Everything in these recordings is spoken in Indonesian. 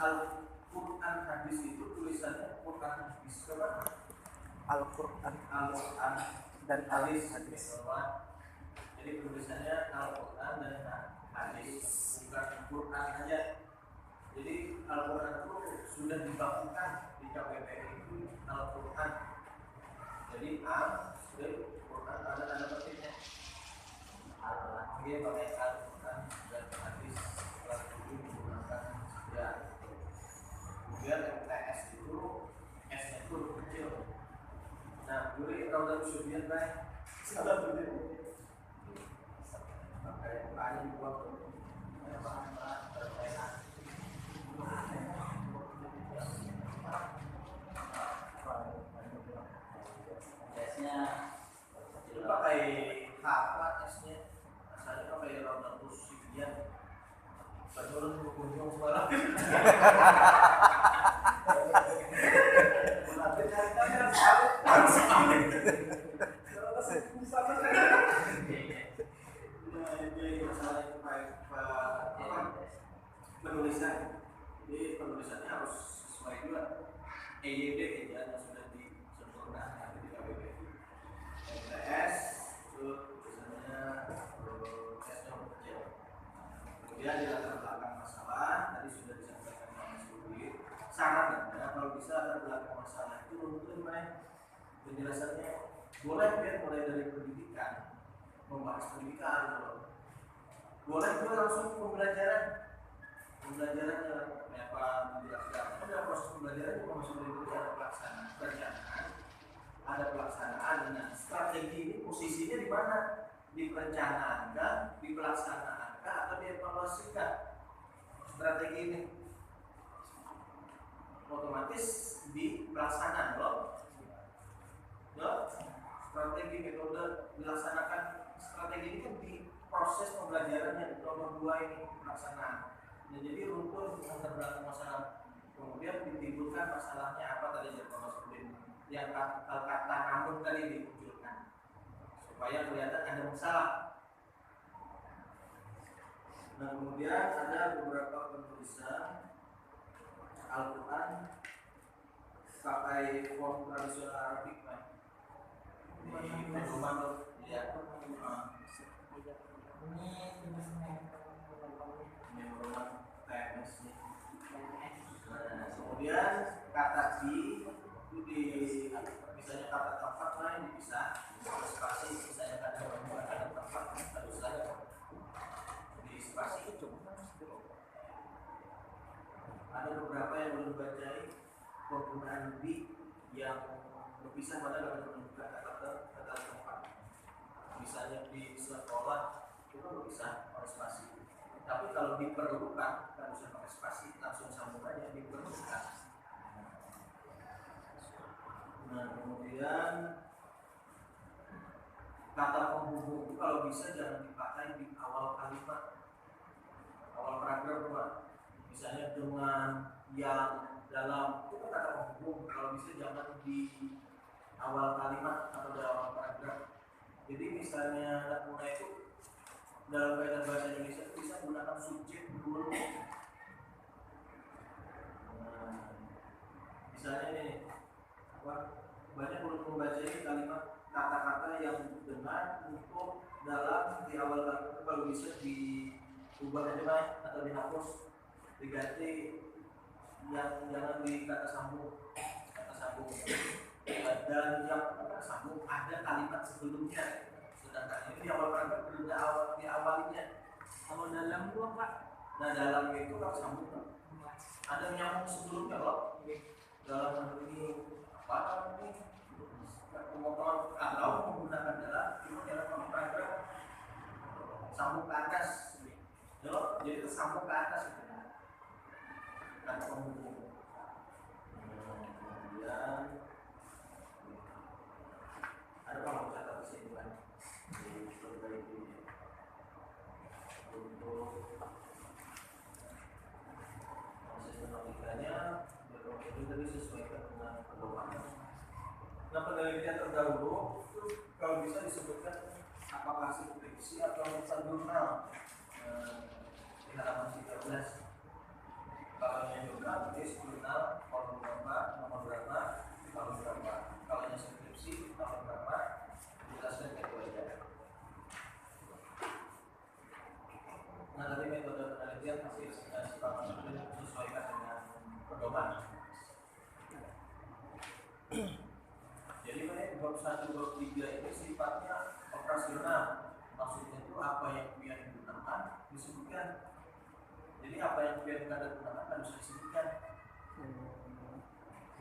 Al-Quran hadis itu tulisannya Quran hadis coba. Al-Quran dan hadis. Jadi tulisannya Al-Quran dan hadis, bukan Quran aja. Jadi Al-Quran itu sudah dibakukan di KBBI itu Al-Quran. Jadi Al-Quran ada tanda petiknya. Dia pakai Al-Quran dan hadis kelas 7 menggunakan ya. Kemudian MTS itu S-nya itu kecil. Nah, dulu Raudah Subyat baik. Salah betul. Pakai bahan buat bahan terkait. S-nya itu pakai apa S-nya? Asalnya pakai Raudah Subyat. Baru berkunjung sekolah. Penulisan, jadi penulisannya harus sesuai juga. EYD ejaan yang sudah disempurnakan di KBBI. MTS itu tulisannya S-nya kecil. Kemudian di latar belakang masalah tadi sudah disampaikan oleh Mas Budi. Sarannya kalau bisa latar belakang masalah itu mungkin penjelasannya boleh ya mulai dari pendidikan, membahas pendidikan, boleh juga langsung pembelajaran apa dijelaskan. Ada proses pembelajaran juga masuk dari perencanaan, ada pelaksanaan. Nah, strategi ini posisinya di mana? Diperencanakan, dipelaksanakan, atau dievaluasikan. Strategi ini otomatis di pelaksanaan loh. Strategi metode dilaksanakan. Strategi ini kan di proses pembelajaran yang nomor 2 ini pelaksanaan. Nah, jadi rumpun latar belakang masalah, kemudian ditimbulkan masalahnya apa tadi yang kata namun tadi dimunculkan supaya kelihatan ada masalah. Nah, kemudian ada beberapa penulisan Al-Quran pakai font tradisional Arabik, ini pedoman ya. Kemudian kata di itu misalnya kata tempat lain dipisah, spasi misalnya kata tempat harus ada di spasi itu. Ada beberapa yang belum bacai penggunaan di yang berpisah pada dalam menunjukkan kata tempat. Misalnya di sekolah itu berpisah oleh spasi. Tapi kalau diperlukan kan bisa pakai spasi, langsung sambung aja diperlukan. Nah, kemudian kata penghubung itu kalau bisa jangan dipakai di awal kalimat, awal paragraf. Misalnya dengan yang dalam itu kan kata penghubung, kalau bisa jangan di awal kalimat atau di awal paragraf. Jadi misalnya anak muda itu dalam kaidah bahasa Indonesia bisa menggunakan subjek dulu. Nah, misalnya ini banyak untuk membaca ini kalimat kata-kata yang benar untuk dalam di awal kalimat, kalau bisa diubah aja atau dihapus, diganti yang jangan di kata sambung. Dan yang kata sambung ada kalimat sebelumnya. Sedangkan ini di awal kalimat belum diawalinya. Kalau dalam gua Pak, nah dalam itu kalau sambung ada nyambung sebelumnya loh. Dalam ini apa ini? Pemotongan kalau menggunakan dalam cuma dalam paragraf sambung ke atas. Jadi itu sambung ke atas itu. Kata penghubung. Kemudian ada kalau catat di sini kan diperbaiki untuk proses penulisannya berkomitmen tadi sesuaikan dengan pedoman. Nah, penelitian terdahulu itu kalau bisa disebutkan apakah skripsi atau tulisan jurnal di halaman 13. Kalau yang jurnal 1, 2, 3 ini sifatnya operasional. Maksudnya itu apa yang biar digunakan disebutkan. Jadi apa yang biar kita gunakan harus disebutkan.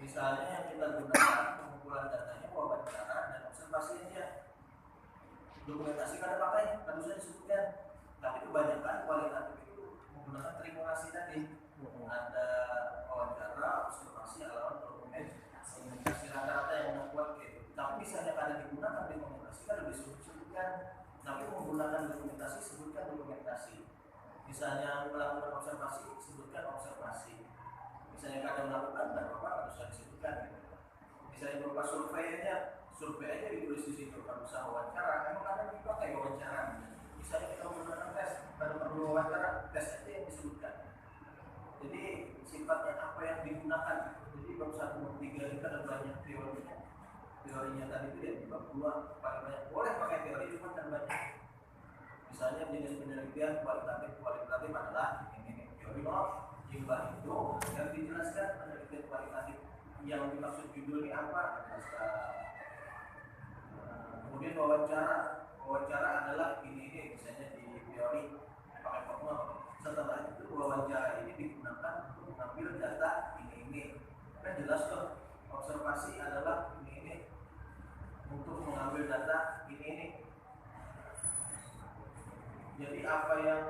Misalnya yang kita gunakan pengumpulan datanya wawancara dan observasi aja. Dokumentasi kada pakai harusnya disebutkan. Tapi kebanyakan kualitatif itu menggunakan terminasi tadi. Ada wawancara, observasi, alamat, dokumentasi rata-rata yang membuat gitu. Tapi misalnya kada digunakan dokumentasi kada disebutkan. Tapi menggunakan dokumentasi sebutkan dokumentasi. Misalnya melakukan observasi sebutkan observasi. Misalnya kada melakukan dan apa harus disebutkan. Misalnya berupa survei aja ditulis di situ. Kalau usah wawancara, memang kadang dipakai wawancara. Misalnya kita menggunakan tes, kada perlu wawancara, tes aja yang disebutkan. Jadi sifatnya apa yang digunakan. Jadi bab 1, bab 3 ini ada banyak teorinya. Teorinya tadi itu ya di bab 2 paling banyak. Boleh pakai teori cuma kan banyak. Misalnya jenis penelitian kualitatif adalah ini teori jumlah itu yang dijelaskan penelitian kualitatif yang dimaksud judul ini apa. Kemudian wawancara adalah ini misalnya di teori pakai formal. Setelah itu wawancara ini digunakan untuk mengambil data ini kan jelas tuh. Observasi adalah ini untuk mengambil data ini. Jadi apa yang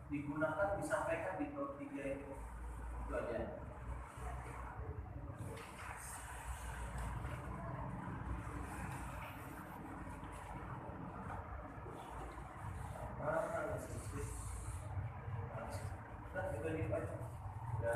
digunakan disampaikan di bab 3 itu aja. Kita di ya